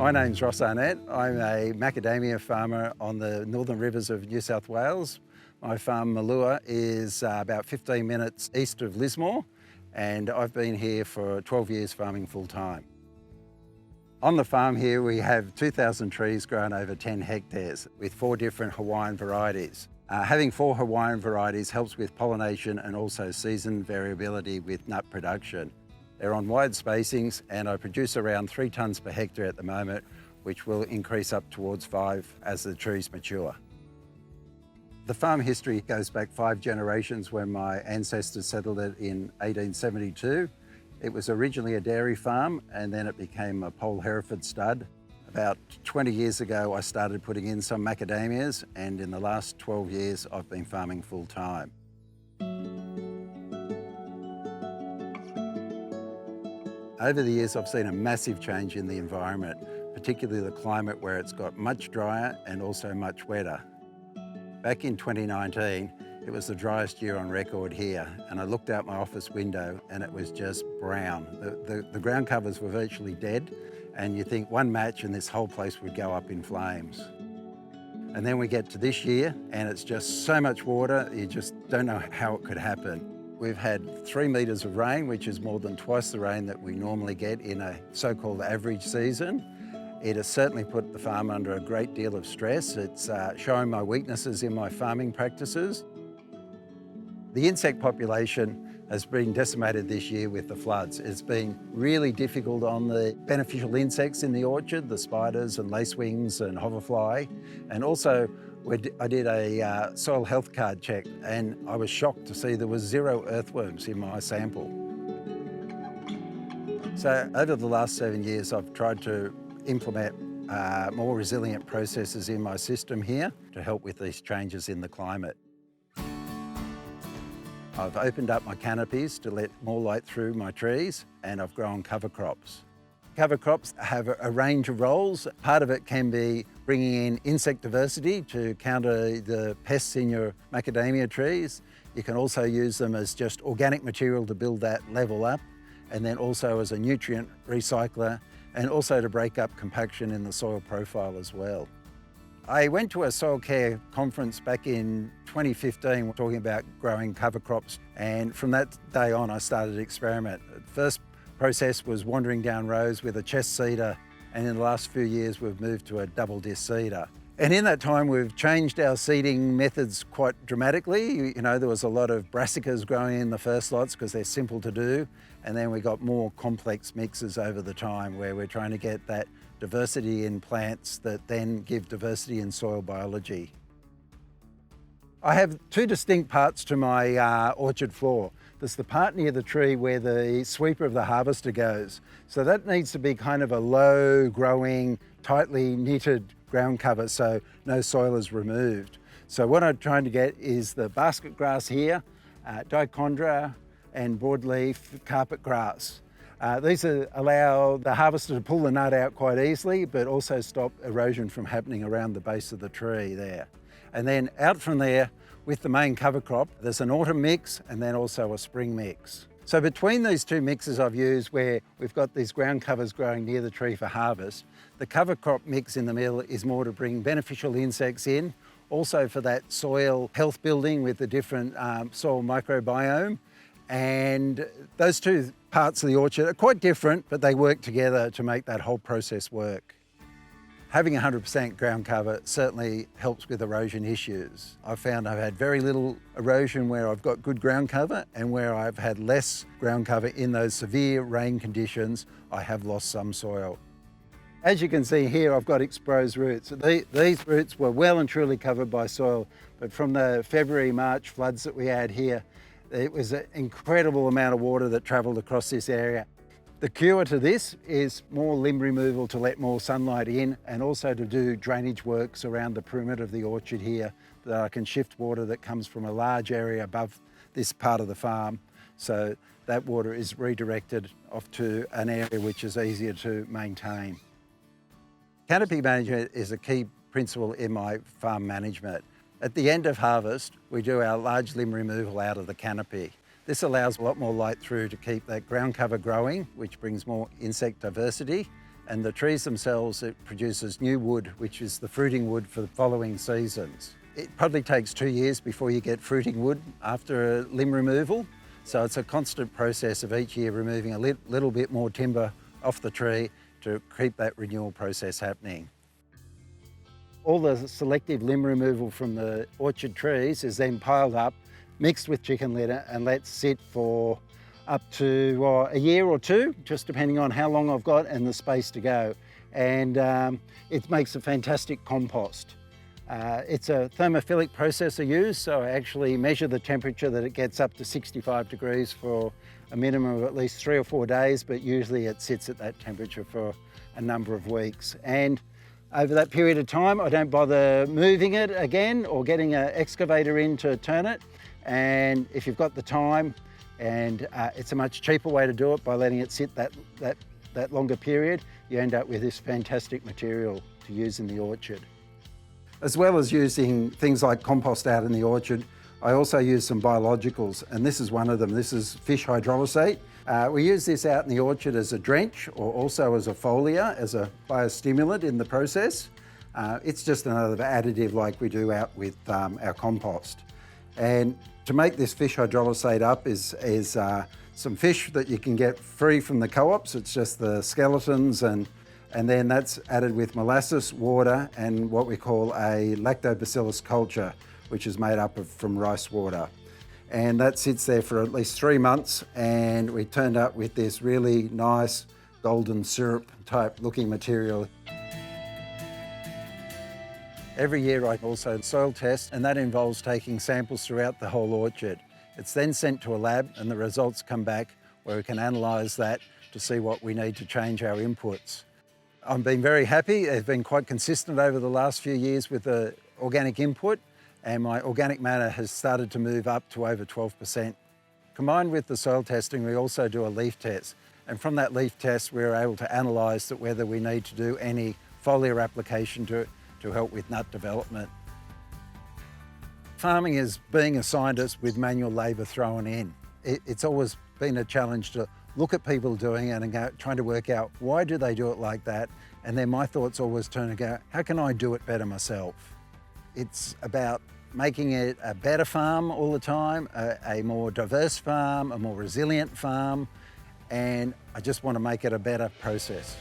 My name's Ross Arnett. I'm a macadamia farmer on the northern rivers of New South Wales. My farm Malua is about 15 minutes east of Lismore, and I've been here for 12 years farming full time. On the farm here we have 2,000 trees grown over 10 hectares with 4 different Hawaiian varieties. Having 4 Hawaiian varieties helps with pollination and also season variability with nut production. They're on wide spacings and I produce around 3 tonnes per hectare at the moment, which will increase up towards 5 as the trees mature. The farm history goes back 5 generations when my ancestors settled it in 1872. It was originally a dairy farm and then it became a Pole Hereford stud. About 20 years ago I started putting in some macadamias, and in the last 12 years I've been farming full time. Over the years, I've seen a massive change in the environment, particularly the climate where it's got much drier and also much wetter. Back in 2019, it was the driest year on record here, and I looked out my office window and it was just brown. The ground covers were virtually dead, and you think one match and this whole place would go up in flames. And then we get to this year and it's just so much water, you just don't know how it could happen. We've had 3 metres of rain, which is more than twice the rain that we normally get in a so-called average season. It has certainly put the farm under a great deal of stress. It's showing my weaknesses in my farming practices. The insect population has been decimated this year with the floods. It's been really difficult on the beneficial insects in the orchard, the spiders and lacewings and hoverfly, and also I did a soil health card check and I was shocked to see there was 0 earthworms in my sample. So over the last 7 years I've tried to implement more resilient processes in my system here to help with these changes in the climate. I've opened up my canopies to let more light through my trees, and I've grown cover crops. Cover crops have a range of roles. Part of it can be bringing in insect diversity to counter the pests in your macadamia trees. You can also use them as just organic material to build that level up, and then also as a nutrient recycler, and also to break up compaction in the soil profile as well. I went to a soil care conference back in 2015 talking about growing cover crops, and from that day on I started to experiment. The first process was wandering down rows with a chest seeder, and in the last few years we've moved to a double disc seeder. And in that time we've changed our seeding methods quite dramatically. You know, there was a lot of brassicas growing in the first lots because they're simple to do, and then we got more complex mixes over the time where we're trying to get that diversity in plants that then give diversity in soil biology. I have 2 distinct parts to my orchard floor. There's the part near the tree where the sweeper of the harvester goes. So that needs to be kind of a low growing, tightly knitted ground cover so no soil is removed. So what I'm trying to get is the basket grass here, dichondra and broadleaf carpet grass. These allow the harvester to pull the nut out quite easily, but also stop erosion from happening around the base of the tree there. And then out from there, with the main cover crop, there's an autumn mix and then also a spring mix. So between these 2 mixes I've used where we've got these ground covers growing near the tree for harvest, the cover crop mix in the middle is more to bring beneficial insects in, also for that soil health building with the different soil microbiome. And those 2 parts of the orchard are quite different, but they work together to make that whole process work. Having 100% ground cover certainly helps with erosion issues. I've found I've had very little erosion where I've got good ground cover, and where I've had less ground cover in those severe rain conditions, I have lost some soil. As you can see here, I've got exposed roots. These roots were well and truly covered by soil, but from the February-March floods that we had here, it was an incredible amount of water that travelled across this area. The cure to this is more limb removal to let more sunlight in, and also to do drainage works around the perimeter of the orchard here, that I can shift water that comes from a large area above this part of the farm, so that water is redirected off to an area which is easier to maintain. Canopy management is a key principle in my farm management. At the end of harvest, we do our large limb removal out of the canopy. This allows a lot more light through to keep that ground cover growing, which brings more insect diversity, And the trees themselves, it produces new wood, which is the fruiting wood for the following seasons. It probably takes 2 years before you get fruiting wood after limb removal. So it's a constant process of each year removing a little bit more timber off the tree to keep that renewal process happening. All the selective limb removal from the orchard trees is then piled up, mixed with chicken litter, and let sit for up to a year or two, just depending on how long I've got and the space to go. And it makes a fantastic compost. It's a thermophilic process I use, so I actually measure the temperature that it gets up to 65 degrees for a minimum of at least 3 or 4 days, but usually it sits at that temperature for a number of weeks. And over that period of time, I don't bother moving it again or getting an excavator in to turn it. And if you've got the time, and it's a much cheaper way to do it by letting it sit that longer period, you end up with this fantastic material to use in the orchard. As well as using things like compost out in the orchard, I also use some biologicals, and this is one of them. This is fish hydrolysate. We use this out in the orchard as a drench or also as a foliar, as a biostimulant in the process. It's just another additive like we do out with our compost. And to make this fish hydrolysate up is some fish that you can get free from the co-ops. It's just the skeletons, and then that's added with molasses, water, and what we call a lactobacillus culture, which is made up from rice water. And that sits there for at least 3 months, and we turned up with this really nice golden syrup type looking material. Every year I also soil test, and that involves taking samples throughout the whole orchard. It's then sent to a lab, and the results come back where we can analyse that to see what we need to change our inputs. I've been very happy. It's been quite consistent over the last few years with the organic input, and my organic matter has started to move up to over 12%. Combined with the soil testing, we also do a leaf test. And from that leaf test, we're able to analyse whether we need to do any foliar application to help with nut development. Farming is being a scientist with manual labour thrown in. It's always been a challenge to look at people doing it and trying to work out why do they do it like that, and then my thoughts always turn to go, how can I do it better myself? It's about making it a better farm all the time, a more diverse farm, a more resilient farm, and I just want to make it a better process.